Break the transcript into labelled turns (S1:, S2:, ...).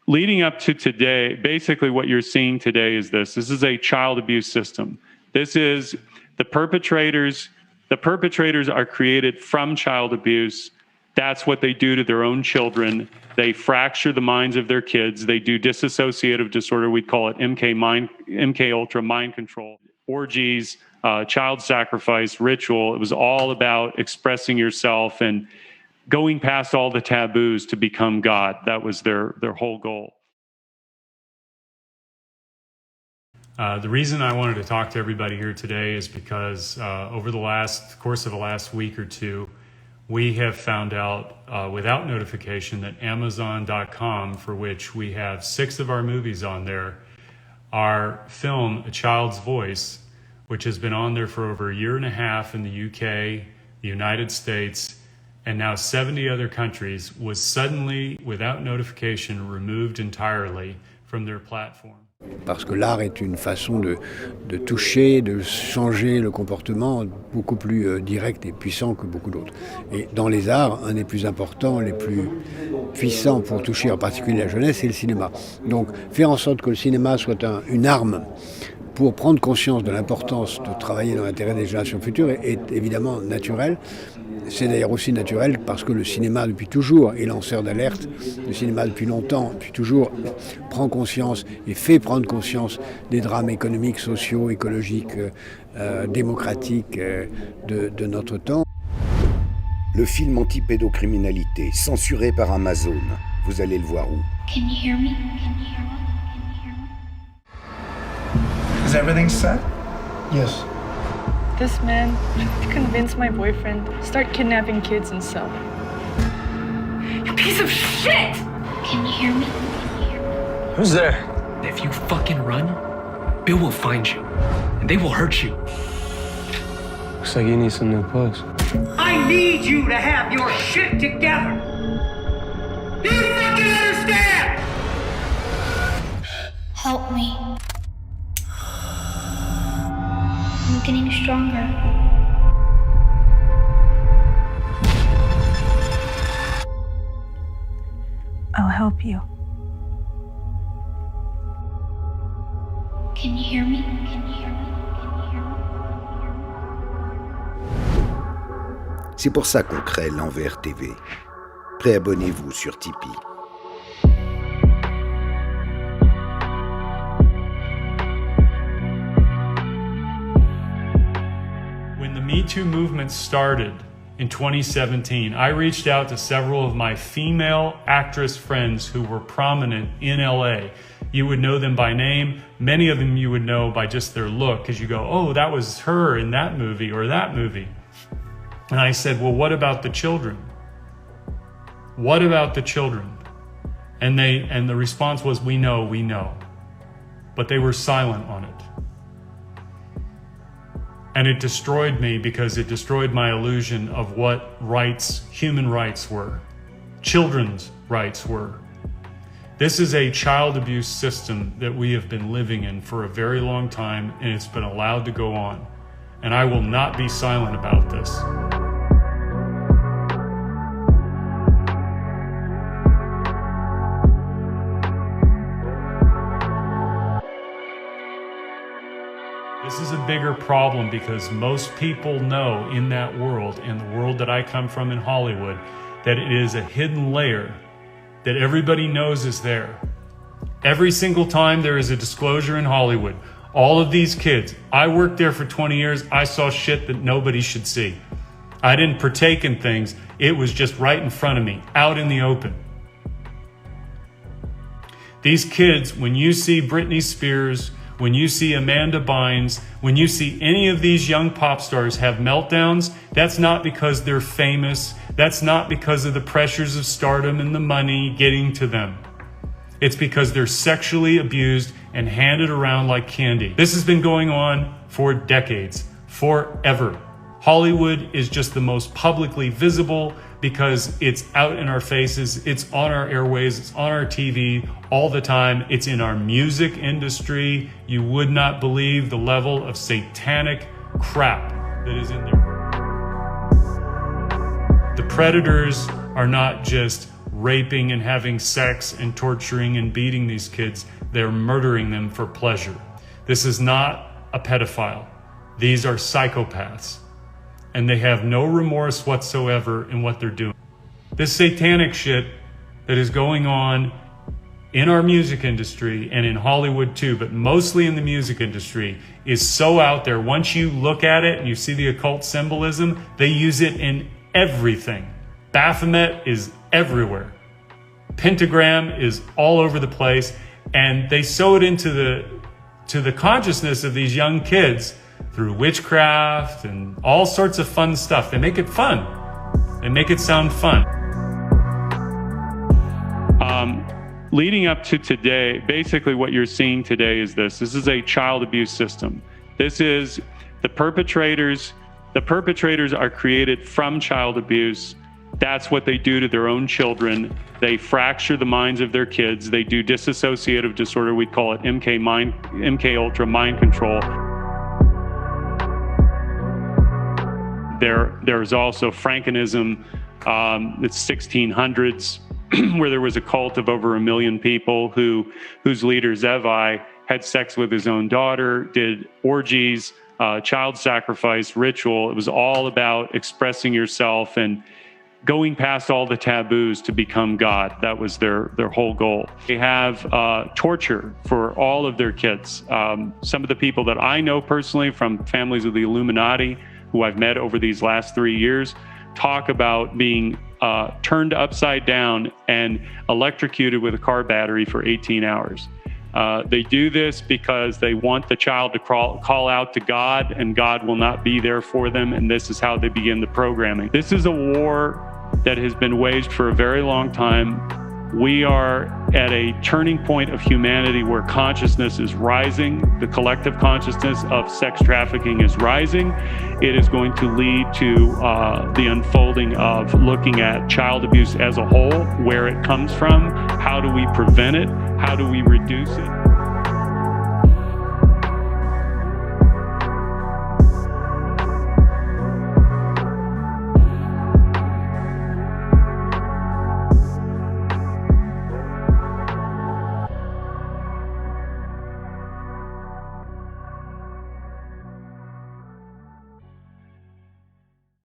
S1: leading up to today, basically what you're seeing today is this. This is a child abuse system. This is the perpetrators. The perpetrators are created from child abuse. That's what they do to their own children. They fracture the minds of their kids. They do dissociative disorder. We call it MK Ultra, mind control, orgies, child sacrifice, ritual. It was all about expressing yourself and going past all the taboos to become God. That was their whole goal. The reason I wanted to talk to everybody here today is because over the course of the last week or two, we have found out without notification that Amazon.com, for which we have 6 of our movies on there, our film, A Child's Voice, which has been on there for over a year and a half in the UK, the United States, and now 70 other countries, was suddenly, without notification, removed entirely from their platform.
S2: Parce que l'art est une façon de toucher, de changer le comportement beaucoup plus direct et puissant que beaucoup d'autres. Et dans les arts, un des plus importants, les plus puissants pour toucher en particulier la jeunesse, c'est le cinéma. Donc faire en sorte que le cinéma soit une arme pour prendre conscience de l'importance de travailler dans l'intérêt des générations futures est évidemment naturel. C'est d'ailleurs aussi naturel parce que le cinéma depuis toujours est lanceur d'alerte. Le cinéma depuis longtemps, depuis toujours, prend conscience et fait prendre conscience des drames économiques, sociaux, écologiques, démocratiques de notre temps.
S3: Le film anti-pédocriminalité, censuré par Amazon. Vous allez le voir où?
S4: Can you hear me? Can you hear me?
S5: Is everything set?
S6: Yes.
S7: This man tried to convince my boyfriend to start kidnapping kids and selling.
S4: You piece of shit! Can you hear me?
S6: Who's there?
S8: If you fucking run, Bill will find you, and they will hurt you.
S6: Looks like you need some new clothes.
S9: I need you to have your shit together! Do you fucking understand?
S4: Help me. I'm getting stronger.
S7: I'll help you.
S4: Can you hear me? Can you hear me? Can you hear me?
S3: C'est pour ça qu'on crée l'Envers TV. Préabonnez-vous sur Tipeee.
S1: MeToo movement started in 2017, I reached out to several of my female actress friends who were prominent in LA. You would know them by name. Many of them you would know by just their look, because you go, oh, that was her in that movie or that movie. And I said, well, what about the children? What about the children? And the response was, we know. But they were silent on it. And it destroyed me because it destroyed my illusion of what rights, human rights were, children's rights were. This is a child abuse system that we have been living in for a very long time, and it's been allowed to go on. And I will not be silent about this. This is a bigger problem because most people know in that world, in the world that I come from in Hollywood, that it is a hidden layer that everybody knows is there. Every single time there is a disclosure in Hollywood, all of these kids, I worked there for 20 years, I saw shit that nobody should see. I didn't partake in things, it was just right in front of me, out in the open. These kids, when you see Britney Spears, when you see Amanda Bynes, when you see any of these young pop stars have meltdowns, that's not because they're famous. That's not because of the pressures of stardom and the money getting to them. It's because they're sexually abused and handed around like candy. This has been going on for decades, forever. Hollywood is just the most publicly visible because it's out in our faces, it's on our airways, it's on our TV all the time, it's in our music industry. You would not believe the level of satanic crap that is in there. The predators are not just raping and having sex and torturing and beating these kids. They're murdering them for pleasure. This is not a pedophile. These are psychopaths. And they have no remorse whatsoever in what they're doing. This satanic shit that is going on in our music industry and in Hollywood too, but mostly in the music industry, is so out there. Once you look at it and you see the occult symbolism, they use it in everything. Baphomet is everywhere. Pentagram is all over the place, and they sew it into the consciousness of these young kids through witchcraft and all sorts of fun stuff. They make it fun. They make it sound fun. Leading up to today, basically what you're seeing today is this. This is a child abuse system. This is the perpetrators. The perpetrators are created from child abuse. That's what they do to their own children. They fracture the minds of their kids. They do dissociative disorder. We call it MK Ultra mind control. There's also Frankisme, it's 1600s, where there was a cult of over 1 million people whose leader Zevi had sex with his own daughter, did orgies, child sacrifice, ritual. It was all about expressing yourself and going past all the taboos to become God. That was their whole goal. They have torture for all of their kids. Some of the people that I know personally from families of the Illuminati, who I've met over these last 3 years, talk about being turned upside down and electrocuted with a car battery for 18 hours. They do this because they want the child to call out to God, and God will not be there for them, and this is how they begin the programming. This is a war that has been waged for a very long time. We are at a turning point of humanity where consciousness is rising. The collective consciousness of sex trafficking is rising. It is going to lead to the unfolding of looking at child abuse as a whole, where it comes from, how do we prevent it, how do we reduce it.